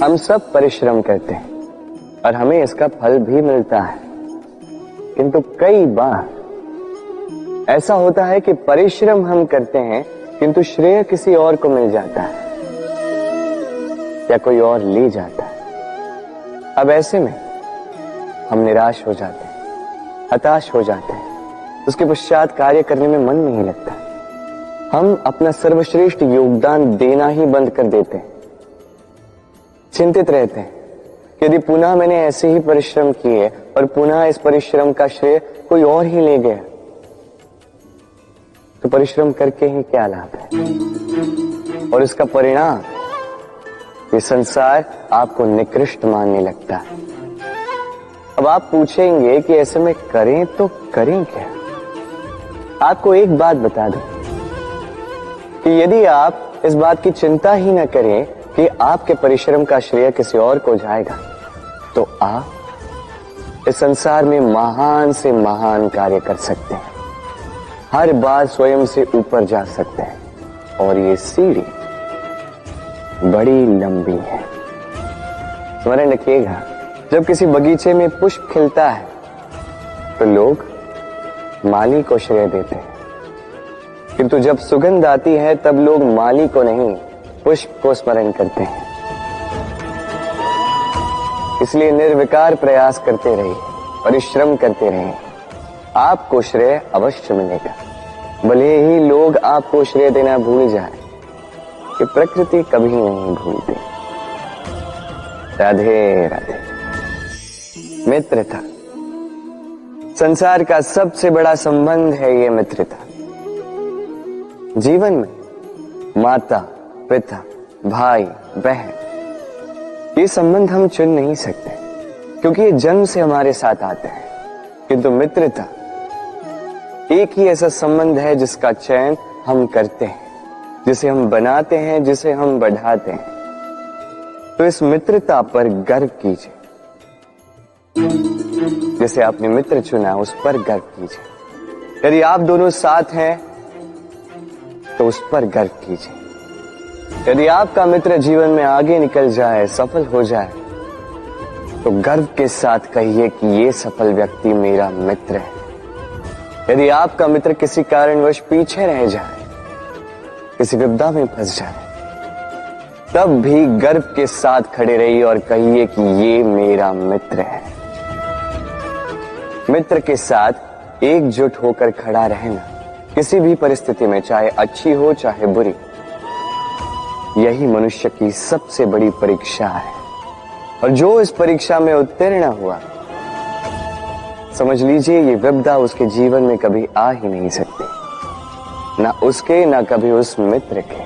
हम सब परिश्रम करते हैं और हमें इसका फल भी मिलता है, किंतु कई बार ऐसा होता है कि परिश्रम हम करते हैं किंतु श्रेय किसी और को मिल जाता है या कोई और ले जाता है। अब ऐसे में हम निराश हो जाते हैं, हताश हो जाते हैं, उसके पश्चात कार्य करने में मन नहीं लगता। हम अपना सर्वश्रेष्ठ योगदान देना ही बंद कर देते हैं। चिंतित रहते हैं कि यदि पुनः मैंने ऐसे ही परिश्रम किए और पुनः इस परिश्रम का श्रेय कोई और ही ले गया तो परिश्रम करके ही क्या लाभ है। और इसका परिणाम ये संसार आपको निकृष्ट मानने लगता है। अब आप पूछेंगे कि ऐसे में करें तो करें क्या। आपको एक बात बता दूं कि यदि आप इस बात की चिंता ही न करें कि आपके परिश्रम का श्रेय किसी और को जाएगा तो आप इस संसार में महान से महान कार्य कर सकते हैं, हर बार स्वयं से ऊपर जा सकते हैं। और ये सीढ़ी बड़ी लंबी है। स्मरण रखिएगा, जब किसी बगीचे में पुष्प खिलता है तो लोग माली को श्रेय देते हैं, किंतु जब सुगंध आती है तब लोग माली को नहीं पुष्प को स्मरण करते हैं। इसलिए निर्विकार प्रयास करते रहिए, परिश्रम करते रहिए, आपको श्रेय अवश्य मिलेगा। भले ही लोग आपको श्रेय देना भूल जाए कि प्रकृति कभी नहीं भूलती। राधे राधे। मित्रता संसार का सबसे बड़ा संबंध है। ये मित्रता जीवन में माता पिता भाई बहन ये संबंध हम चुन नहीं सकते क्योंकि ये जन्म से हमारे साथ आते हैं, किंतु मित्रता एक ही ऐसा संबंध है जिसका चयन हम करते हैं, जिसे हम बनाते हैं, जिसे हम बढ़ाते हैं। तो इस मित्रता पर गर्व कीजिए। जिसे आपने मित्र चुना उस पर गर्व कीजिए। यदि आप दोनों साथ हैं तो उस पर गर्व कीजिए। यदि आपका मित्र जीवन में आगे निकल जाए, सफल हो जाए, तो गर्व के साथ कहिए कि ये सफल व्यक्ति मेरा मित्र है। यदि आपका मित्र किसी कारणवश पीछे रह जाए, किसी विपदा में फंस जाए, तब भी गर्व के साथ खड़े रहिए और कहिए कि ये मेरा मित्र है। मित्र के साथ एकजुट होकर खड़ा रहना किसी भी परिस्थिति में, चाहे अच्छी हो चाहे बुरी, यही मनुष्य की सबसे बड़ी परीक्षा है। और जो इस परीक्षा में उत्तीर्ण हुआ, समझ लीजिए ये विपदा उसके जीवन में कभी आ ही नहीं सकती, ना उसके ना कभी उस मित्र के।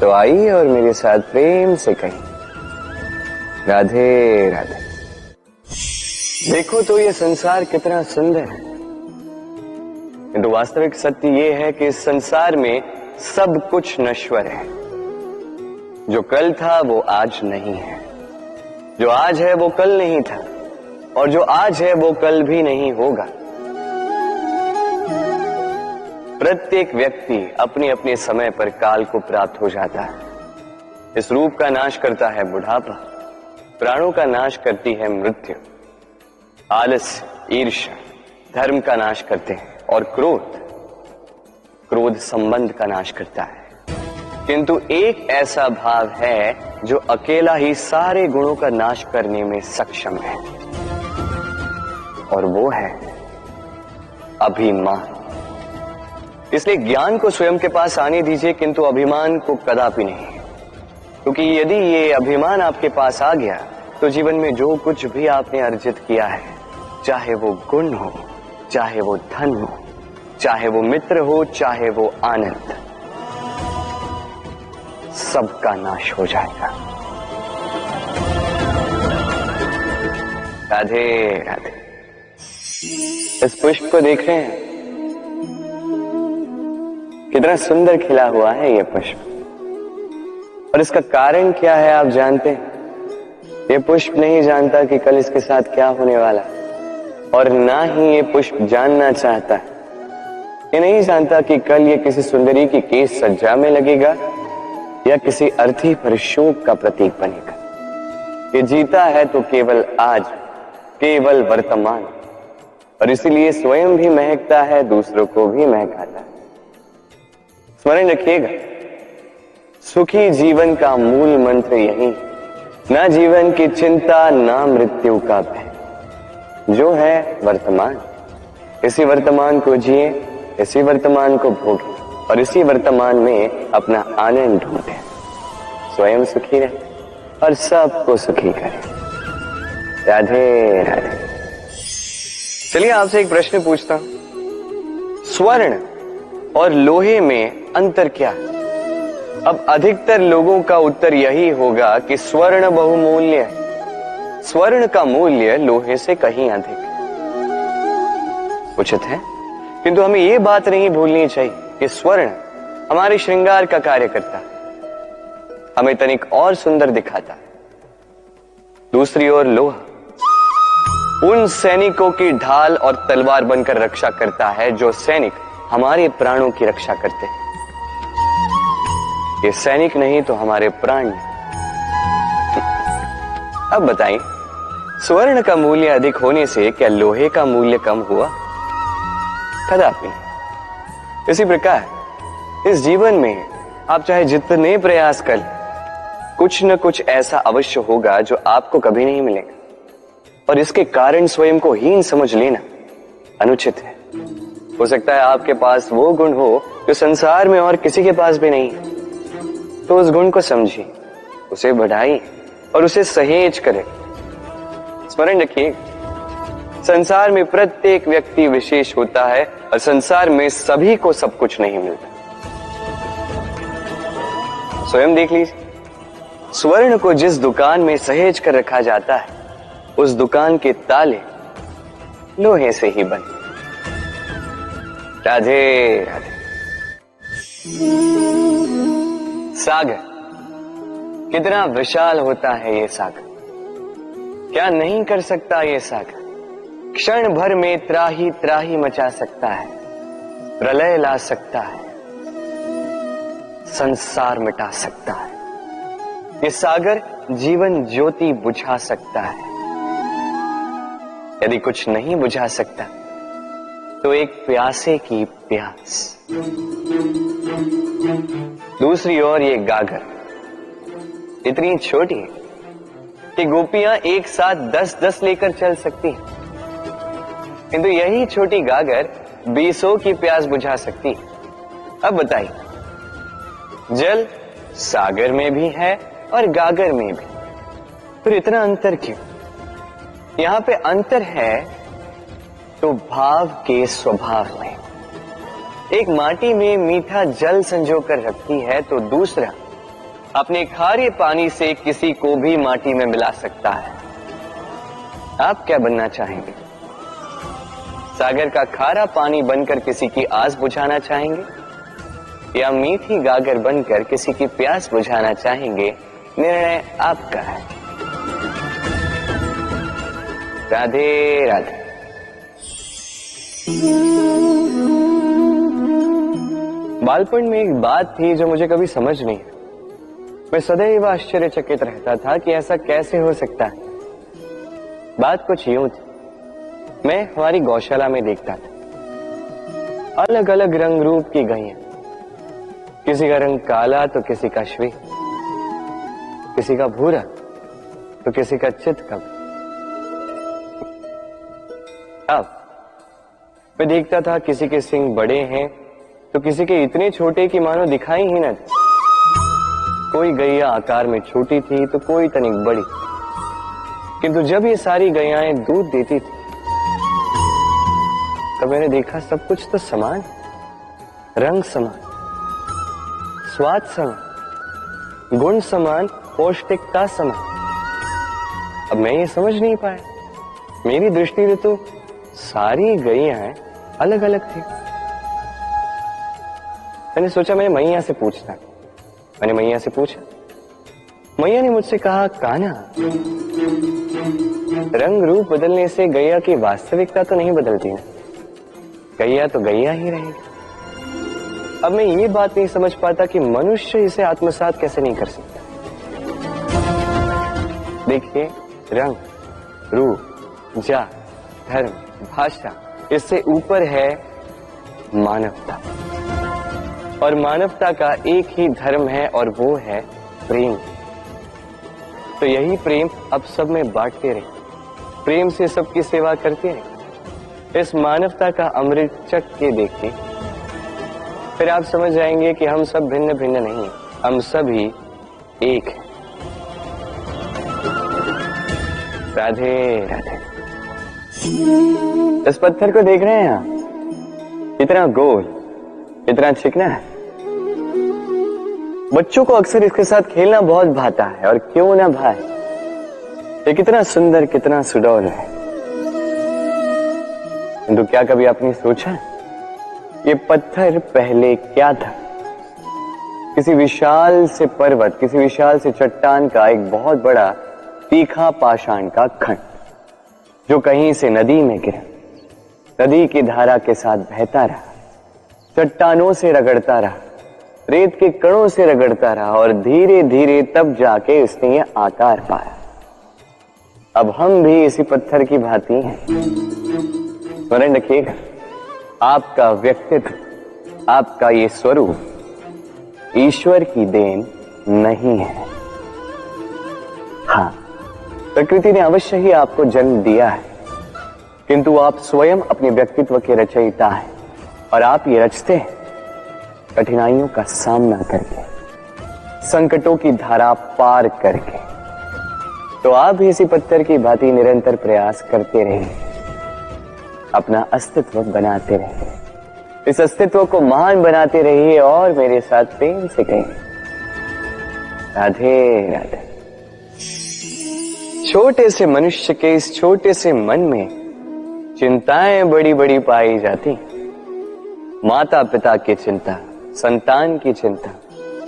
तो आइए और मेरे साथ प्रेम से कहिए राधे राधे। देखो तो ये संसार कितना सुंदर है, किंतु वास्तविक सत्य ये है कि इस संसार में सब कुछ नश्वर है। जो कल था वो आज नहीं है, जो आज है वो कल नहीं था, और जो आज है वो कल भी नहीं होगा। प्रत्येक व्यक्ति अपने अपने समय पर काल को प्राप्त हो जाता है। इस रूप का नाश करता है बुढ़ापा, प्राणों का नाश करती है मृत्यु, आलस्य, ईर्ष्या धर्म का नाश करते हैं, और क्रोध संबंध का नाश करता है। किंतु एक ऐसा भाव है जो अकेला ही सारे गुणों का नाश करने में सक्षम है, और वो है अभिमान। इसलिए ज्ञान को स्वयं के पास आने दीजिए, किंतु अभिमान को कदापि नहीं, क्योंकि यदि ये अभिमान आपके पास आ गया तो जीवन में जो कुछ भी आपने अर्जित किया है, चाहे वो गुण हो, चाहे वो धन हो, चाहे वो मित्र हो, चाहे वो आनंद, सबका नाश हो जाएगा। राधे राधे। इस पुष्प को देख रहे हैं, कितना सुंदर खिला हुआ है ये पुष्प, और इसका कारण क्या है आप जानते हैं? ये पुष्प नहीं जानता कि कल इसके साथ क्या होने वाला, और ना ही ये पुष्प जानना चाहता है। ये नहीं जानता कि कल ये किसी सुंदरी की केस सज्जा में लगेगा या किसी अर्थी पर शोक का प्रतीक बनेगा। ये जीता है तो केवल आज, केवल वर्तमान, और इसीलिए स्वयं भी महकता है, दूसरों को भी महकाता है। स्मरण रखिएगा, सुखी जीवन का मूल मंत्र यही है, ना जीवन की चिंता, ना मृत्यु का भय। जो है वर्तमान, इसी वर्तमान को जिए, इसी वर्तमान को भोगे और इसी वर्तमान में अपना आनंद ढूंढे। स्वयं सुखी रहे और सबको सुखी करे। राधे राधे। चलिए आपसे एक प्रश्न पूछता हूं, स्वर्ण और लोहे में अंतर क्या है? अब अधिकतर लोगों का उत्तर यही होगा कि स्वर्ण बहुमूल्य है। स्वर्ण का मूल्य लोहे से कहीं अधिक है। उचित है, किंतु हमें यह बात नहीं भूलनी चाहिए कि स्वर्ण हमारे श्रृंगार का कार्य करता है, हमें तनिक और सुंदर दिखाता है। दूसरी ओर लोहा उन सैनिकों की ढाल और तलवार बनकर रक्षा करता है जो सैनिक हमारे प्राणों की रक्षा करते हैं। ये सैनिक नहीं तो हमारे प्राण नहीं। अब बताइए, स्वर्ण का मूल्य अधिक होने से क्या लोहे का मूल्य कम हुआ? कदापि। इसी प्रकार इस जीवन में आप चाहे जितने प्रयास कर, कुछ न कुछ ऐसा अवश्य होगा जो आपको कभी नहीं मिलेगा, और इसके कारण स्वयं को हीन समझ लेना अनुचित है। हो सकता है आपके पास वो गुण हो जो संसार में और किसी के पास भी नहीं है, तो उस गुण को समझिए, उसे बढ़ाइए और उसे सहेज करें। स्मरण रखिए, संसार में प्रत्येक व्यक्ति विशेष होता है और संसार में सभी को सब कुछ नहीं मिलता। स्वयं देख लीजिए, स्वर्ण को जिस दुकान में सहेज कर रखा जाता है, उस दुकान के ताले लोहे से ही बने। राधे राधे। सागर कितना विशाल होता है ये सागर, क्या नहीं कर सकता ये सागर? क्षण भर में त्राही त्राही मचा सकता है, प्रलय ला सकता है, संसार मिटा सकता है। ये सागर जीवन ज्योति बुझा सकता है। यदि कुछ नहीं बुझा सकता तो एक प्यासे की प्यास। दूसरी ओर ये गागर इतनी छोटी है कि गोपियां एक साथ 10-10 लेकर चल सकती हैं, किंतु यही छोटी गागर 20 की प्यास बुझा सकती है। अब बताइए, जल सागर में भी है और गागर में भी, फिर इतना अंतर क्यों? यहां पे अंतर है तो भाव के स्वभाव में। एक माटी में मीठा जल संजो कर रखती है, तो दूसरा अपने खारे पानी से किसी को भी माटी में मिला सकता है। आप क्या बनना चाहेंगे? सागर का खारा पानी बनकर किसी की आस बुझाना चाहेंगे, या मीठी गागर बनकर किसी की प्यास बुझाना चाहेंगे? निर्णय आपका है। राधे राधे। बालपन में एक बात थी जो मुझे कभी समझ नहीं आई। मैं सदैव आश्चर्यचकित रहता था कि ऐसा कैसे हो सकता है। बात कुछ यूं थी, मैं हमारी गौशाला में देखता था अलग अलग रंग रूप की गैया, किसी का रंग काला तो किसी का श्वेत, किसी का भूरा तो किसी का चितकबरी। अब मैं देखता था किसी के सींग बड़े हैं तो किसी के इतने छोटे कि मानो दिखाई ही न दे। कोई गैया आकार में छोटी थी तो कोई तनिक बड़ी, किंतु जब ये सारी गैयाएं दूध देती थी तो मैंने देखा सब कुछ तो समान, रंग समान, स्वाद समान, गुण समान, पौष्टिकता समान। अब मैं ये समझ नहीं पाया, मेरी दृष्टि में तो सारी गैयाएं अलग अलग थी। मैंने सोचा मैं मैया से पूछता। मैंने मैया से पूछा, मैया ने मुझसे कहा, कान्हा, रंग रूप बदलने से गैया की वास्तविकता तो नहीं बदलती ना, गैया तो गैया ही रहेगी। अब मैं ये बात नहीं समझ पाता कि मनुष्य इसे आत्मसात कैसे नहीं कर सकता। देखिए, रंग, रूप, जात, धर्म, भाषा, इससे ऊपर है मानवता। और मानवता का एक ही धर्म है और वो है प्रेम। तो यही प्रेम अब सब में बांटते रहे, प्रेम से सबकी सेवा करते रहे। इस मानवता का अमृत चख के देखिए, फिर आप समझ जाएंगे कि हम सब भिन्न भिन्न नहीं हैं, हम सभी एक हैं। राधे राधे। इस पत्थर को देख रहे हैं आप, इतना गोल, इतना चिकना है। बच्चों को अक्सर इसके साथ खेलना बहुत भाता है, और क्यों ना भाई, ये कितना सुंदर, कितना सुडौल है। किंतु क्या कभी आपने सोचा ये पत्थर पहले क्या था? किसी विशाल से पर्वत, किसी विशाल से चट्टान का एक बहुत बड़ा तीखा पाषाण का खंड, जो कहीं से नदी में गिरा, नदी की धारा के साथ बहता रहा, चट्टानों से रगड़ता रहा, रेत के कणों से रगड़ता रहा, और धीरे धीरे तब जाके इसने ये आकार पाया। अब हम भी इसी पत्थर की भांति हैं। स्मरण रखिएगा, आपका व्यक्तित्व, आपका ये स्वरूप ईश्वर की देन नहीं है। हाँ, प्रकृति ने अवश्य ही आपको जन्म दिया है, किंतु आप स्वयं अपने व्यक्तित्व के रचयिता हैं, और आप ये रचते हैं कठिनाइयों का सामना करके, संकटों की धारा पार करके। तो आप भी इसी पत्थर की भांति निरंतर प्रयास करते रहिए, अपना अस्तित्व बनाते रहिए, इस अस्तित्व को महान बनाते रहिए, और मेरे साथ प्रेम से कहिए राधे राधे। छोटे से मनुष्य के इस छोटे से मन में चिंताएं बड़ी बड़ी पाई जाती। माता पिता की चिंता, संतान की चिंता,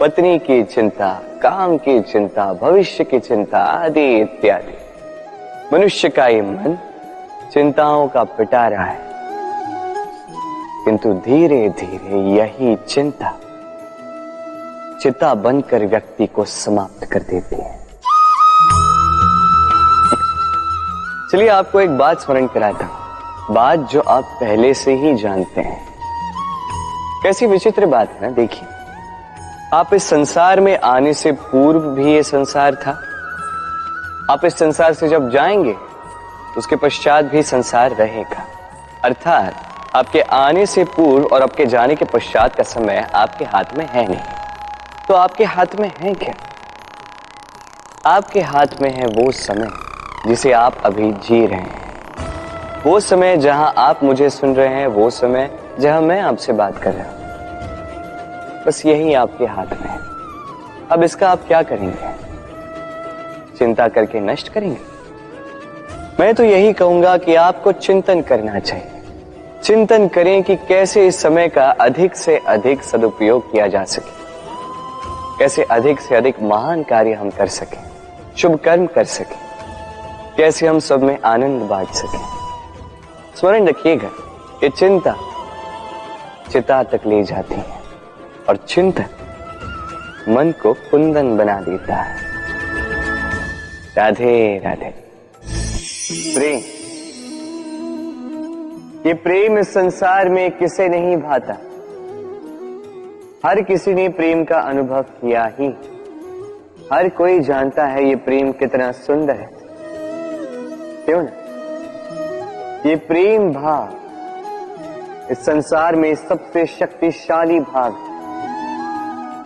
पत्नी की चिंता, काम की चिंता, भविष्य की चिंता आदि इत्यादि। मनुष्य का ये मन चिंताओं का पिटारा है, किंतु धीरे धीरे यही चिंता चिता बनकर व्यक्ति को समाप्त कर देती है। चलिए आपको एक बात स्मरण कराता हूं, बात जो आप पहले से ही जानते हैं। कैसी विचित्र बात है ना। देखिए, आप इस संसार में आने से पूर्व भी ये संसार था, आप इस संसार से जब जाएंगे उसके पश्चात भी संसार रहेगा। अर्थात आपके आने से पूर्व और आपके जाने के पश्चात का समय आपके हाथ में है नहीं। तो आपके हाथ में है क्या? आपके हाथ में है वो समय जिसे आप अभी जी रहे हैं, वो समय जहां आप मुझे सुन रहे हैं, वो समय जहां मैं आपसे बात कर रहा हूं। बस यही आपके हाथ में है। अब इसका आप क्या करेंगे? चिंता करके नष्ट करेंगे? मैं तो यही कहूंगा कि आपको चिंतन करना चाहिए। चिंतन करें कि कैसे इस समय का अधिक से अधिक सदुपयोग किया जा सके, कैसे अधिक से अधिक महान कार्य हम कर सकें, शुभ कर्म कर सकें, कैसे हम सब में आनंद बांट सकें। स्मरण रखिएगा, ये चिंता चिता तक ले जाती है, और चिंतन मन को कुंदन बना देता है। राधे राधे। प्रेम, ये प्रेम इस संसार में किसे नहीं भाता। हर किसी ने प्रेम का अनुभव किया ही। हर कोई जानता है ये प्रेम कितना सुंदर है, क्यों ना? ये प्रेम भाव इस संसार में सबसे शक्तिशाली भाव।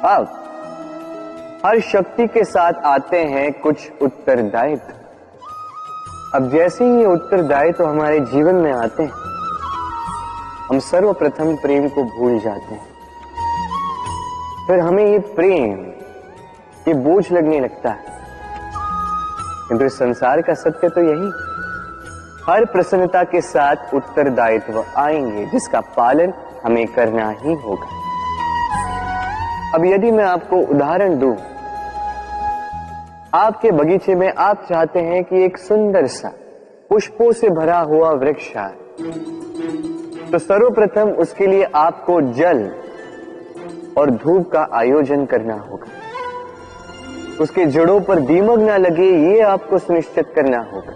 अब हर शक्ति के साथ आते हैं कुछ उत्तरदायित्व। अब जैसे ही ये उत्तरदायित्व हमारे जीवन में आते हैं, हम सर्वप्रथम प्रेम को भूल जाते हैं। फिर हमें ये प्रेम, ये बोझ लगने लगता है। किंतु इस संसार का सत्य तो यही, हर प्रसन्नता के साथ उत्तरदायित्व आएंगे जिसका पालन हमें करना ही होगा। अब यदि मैं आपको उदाहरण दूं, आपके बगीचे में आप चाहते हैं कि एक सुंदर सा पुष्पों से भरा हुआ वृक्ष आए, तो सर्वप्रथम उसके लिए आपको जल, और धूप का आयोजन करना होगा। उसके जड़ों पर दीमक ना लगे ये आपको सुनिश्चित करना होगा।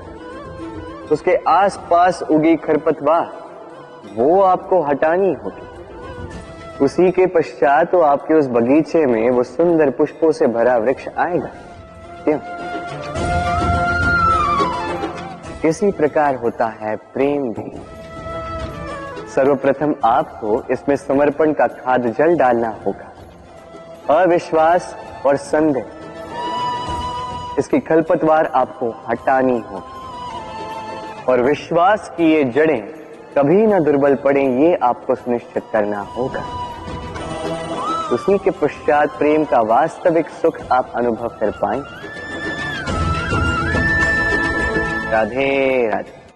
उसके आसपास उगी खरपतवार वो आपको हटानी होगी। उसी के पश्चात तो आपके उस बगीचे में वो सुंदर पुष्पों से भरा वृक्ष आएगा। क्यों? इसी प्रकार होता है प्रेम भी। सर्वप्रथम आपको इसमें समर्पण का खाद जल डालना होगा। अविश्वास और संदेह इसकी खरपतवार आपको हटानी होगी और विश्वास की ये जड़ें कभी ना दुर्बल पड़े ये आपको सुनिश्चित करना होगा। उसी के पश्चात प्रेम का वास्तविक सुख आप अनुभव कर पाएं। राधे राधे।